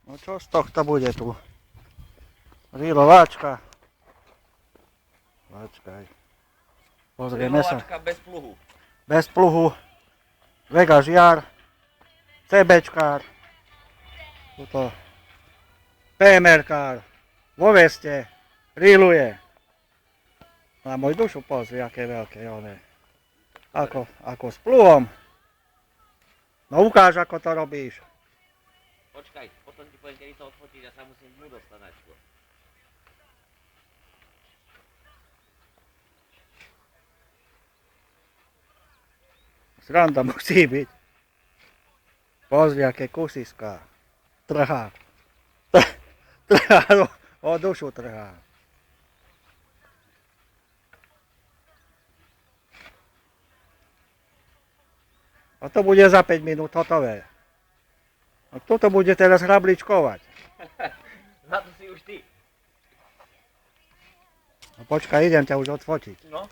No čo z tohto bude tu? Rilovačka. Počkaj. Pozrieme sa. Rilovačka bez pluhu. Bez pluhu. Vega žiar. CBčkár. Tuto. PMR-kár. Vo veste. Riluje. Na môj dušu pozri, aké veľké on je. Ako s pluhom. No ukáž, ako to robíš. Počkaj, potom ti poviem, kedy to odfotíš, ja sa musím dnu dostať najskôr. Sranda musí byť. Pozri, aké kusiská. Trhá. Trhá, o dušu trhá. A to bude za 5 minút hotové. A toto bude teraz hrabličkovať. Na to si už ty. No počkaj, idem ťa už odfotiť. No.